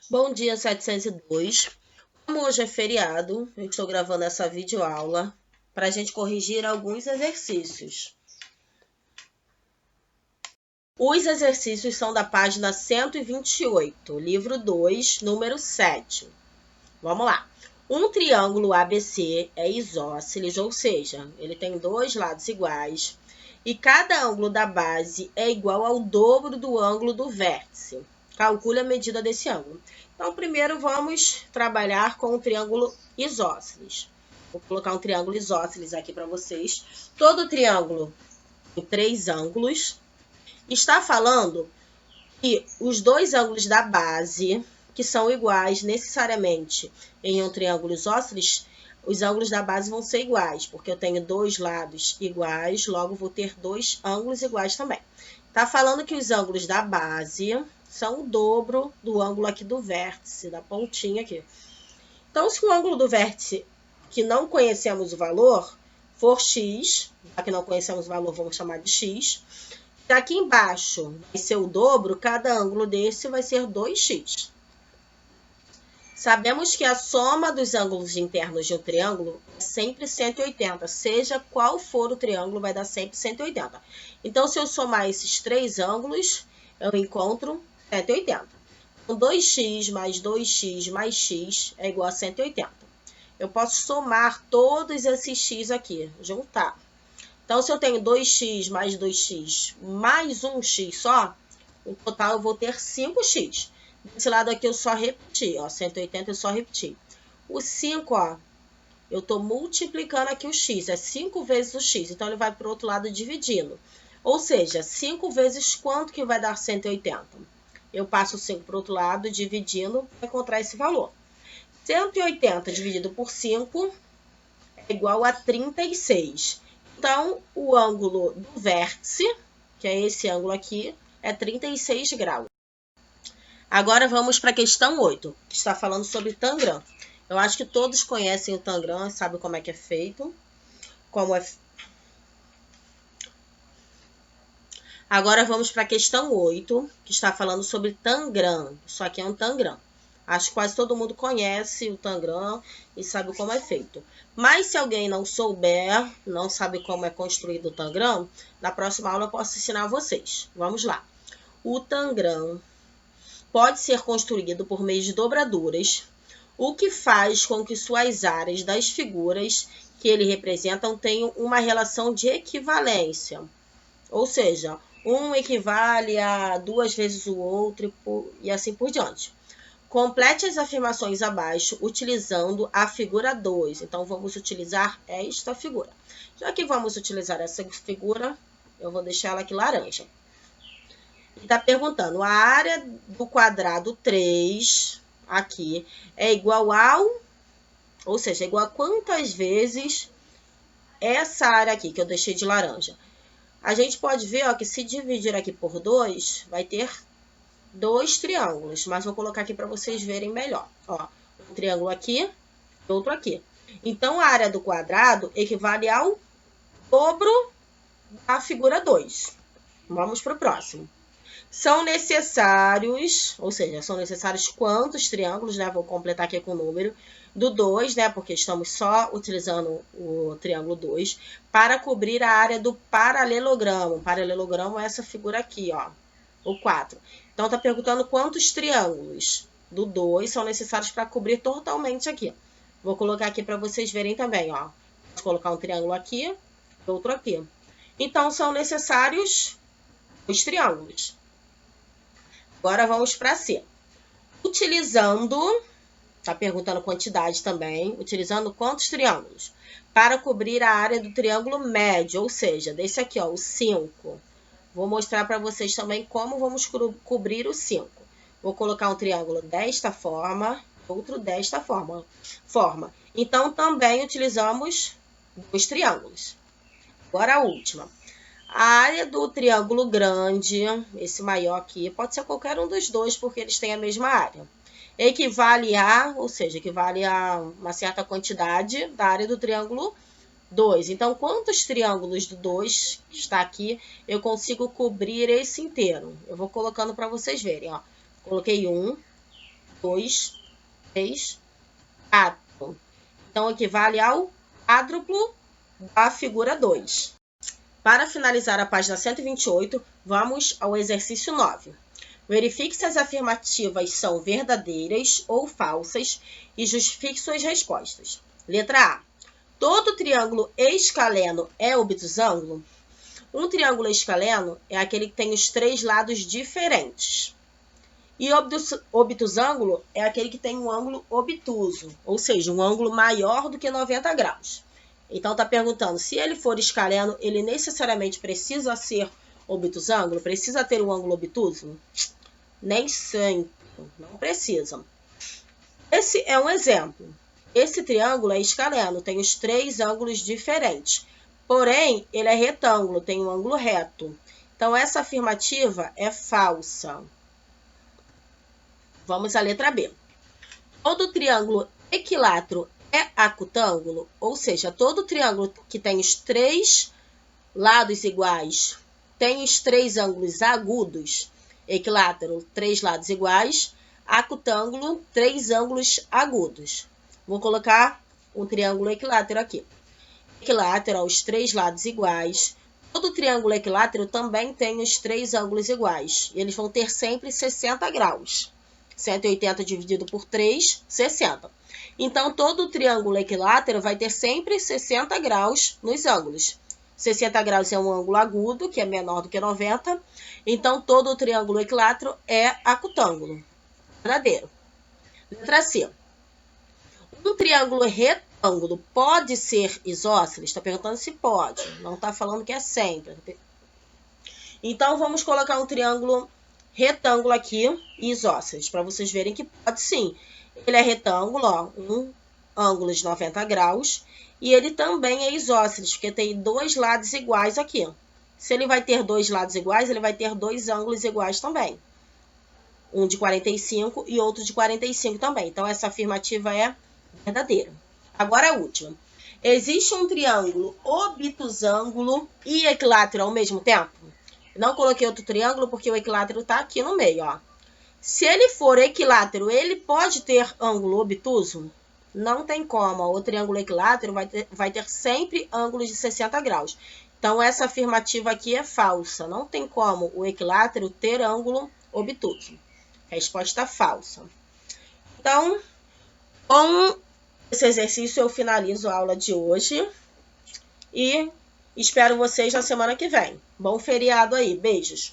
Bom dia, 702. Como hoje é feriado, eu estou gravando essa videoaula para a gente corrigir alguns exercícios. Os exercícios são da página 128, livro 2, número 7. Vamos lá. Um triângulo ABC é isósceles, ou seja, ele tem dois lados iguais, e cada ângulo da base é igual ao dobro do ângulo do vértice. Calcule a medida desse ângulo. Então, primeiro vamos trabalhar com o triângulo isósceles. Vou colocar um triângulo isósceles aqui para vocês. Todo triângulo tem três ângulos. Está falando que os dois ângulos da base, que são iguais necessariamente em um triângulo isósceles, os ângulos da base vão ser iguais, porque eu tenho dois lados iguais, logo vou ter dois ângulos iguais também. Está falando que os ângulos da base são o dobro do ângulo aqui do vértice, da pontinha aqui. Então, se o ângulo do vértice, que não conhecemos o valor, for x, já que não conhecemos o valor, vamos chamar de x, aqui embaixo vai ser o dobro, cada ângulo desse vai ser 2x. Sabemos que a soma dos ângulos internos de um triângulo é sempre 180, seja qual for o triângulo, vai dar sempre 180. Então, se eu somar esses três ângulos, eu encontro 180. Então, 2x mais 2x mais x é igual a 180. Eu posso somar todos esses x aqui, juntar. Então, se eu tenho 2x mais 2x mais 1x só, no total eu vou ter 5x. Desse lado aqui eu só repeti, ó, 180 eu só repeti. O 5, ó, eu tô multiplicando aqui o x, é 5 vezes o x, então ele vai para o outro lado dividindo. Ou seja, 5 vezes quanto que vai dar 180? Eu passo o 5 para o outro lado, dividindo, para encontrar esse valor. 180 dividido por 5 é igual a 36. Então, o ângulo do vértice, que é esse ângulo aqui, é 36 graus. Agora vamos para a questão 8, que está falando sobre tangram. Eu acho que todos conhecem o tangram, sabem como é que é feito. Agora vamos para a questão 8, que está falando sobre tangram. Isso aqui é um tangram. Acho que quase todo mundo conhece o tangram e sabe como é feito. Mas se alguém não souber, não sabe como é construído o tangram, na próxima aula eu posso ensinar a vocês. Vamos lá. O tangram pode ser construído por meio de dobraduras, o que faz com que suas áreas das figuras que ele representam tenham uma relação de equivalência. Ou seja, um equivale a 2 vezes o outro e assim por diante. Complete as afirmações abaixo utilizando a figura 2. Então, vamos utilizar esta figura. Já que vamos utilizar essa figura, eu vou deixar ela aqui laranja. Está perguntando, a área do quadrado 3, aqui, é igual ao, ou seja, é igual a quantas vezes essa área aqui, que eu deixei de laranja. A gente pode ver, ó, que se dividir aqui por 2, vai ter dois triângulos, mas vou colocar aqui para vocês verem melhor. Ó, um triângulo aqui e outro aqui. Então, a área do quadrado equivale ao dobro da figura 2. Vamos para o próximo. São necessários, ou seja, são necessários quantos triângulos, né? Vou completar aqui com o número do 2, né? Porque estamos só utilizando o triângulo 2 para cobrir a área do paralelogramo. O paralelogramo é essa figura aqui, ó, o 4. Então, está perguntando quantos triângulos do 2 são necessários para cobrir totalmente aqui. Vou colocar aqui para vocês verem também, ó. Vou colocar um triângulo aqui e outro aqui. Então, são necessários os triângulos. Agora, vamos para C. Utilizando, está perguntando quantidade também, utilizando quantos triângulos? Para cobrir a área do triângulo médio, ou seja, desse aqui, ó, o 5. Vou mostrar para vocês também como vamos cobrir o 5. Vou colocar um triângulo desta forma, outro desta forma. Então, também utilizamos dois triângulos. Agora, a última. A área do triângulo grande, esse maior aqui, pode ser qualquer um dos dois, porque eles têm a mesma área. Equivale a, ou seja, equivale a uma certa quantidade da área do triângulo 2. Então, quantos triângulos do 2 que está aqui, eu consigo cobrir esse inteiro? Eu vou colocando para vocês verem, ó. Coloquei 1, 2, 3, 4. Então, equivale ao quádruplo da figura 2. Para finalizar a página 128, vamos ao exercício 9. Verifique se as afirmativas são verdadeiras ou falsas e justifique suas respostas. Letra A. Todo triângulo escaleno é obtusângulo? Um triângulo escaleno é aquele que tem os 3 lados diferentes. E obtusângulo é aquele que tem um ângulo obtuso, ou seja, um ângulo maior do que 90 graus. Então, está perguntando, se ele for escaleno, ele necessariamente precisa ser obtusângulo? Precisa ter um ângulo obtuso? Nem sempre, não precisa. Esse é um exemplo. Esse triângulo é escaleno, tem os 3 ângulos diferentes. Porém, ele é retângulo, tem um ângulo reto. Então, essa afirmativa é falsa. Vamos à letra B. Todo triângulo equilátero é acutângulo, ou seja, todo triângulo que tem os 3 lados iguais, tem os 3 ângulos agudos, equilátero, 3 lados iguais, acutângulo, 3 ângulos agudos. Vou colocar um triângulo equilátero aqui. Equilátero, os 3 lados iguais. Todo triângulo equilátero também tem os 3 ângulos iguais. E eles vão ter sempre 60 graus. 180 dividido por 3, 60. Então, todo triângulo equilátero vai ter sempre 60 graus nos ângulos. 60 graus é um ângulo agudo, que é menor do que 90. Então, todo triângulo equilátero é acutângulo. Verdadeiro. Letra C. Um triângulo retângulo pode ser isósceles? Está perguntando se pode. Não está falando que é sempre. Então, vamos colocar um triângulo retângulo aqui, isósceles, para vocês verem que pode sim. Ele é retângulo, ó, um ângulo de 90 graus, e ele também é isósceles, porque tem 2 lados iguais aqui. Se ele vai ter 2 lados iguais, ele vai ter 2 ângulos iguais também. Um de 45 e outro de 45 também. Então, essa afirmativa é verdadeira. Agora a última. Existe um triângulo obtusângulo e equilátero ao mesmo tempo? Não coloquei outro triângulo porque o equilátero está aqui no meio, ó. Se ele for equilátero, ele pode ter ângulo obtuso? Não tem como. O triângulo equilátero vai ter sempre ângulos de 60 graus. Então, essa afirmativa aqui é falsa. Não tem como o equilátero ter ângulo obtuso. Resposta falsa. Então, com esse exercício, eu finalizo a aula de hoje. E espero vocês na semana que vem. Bom feriado aí. Beijos.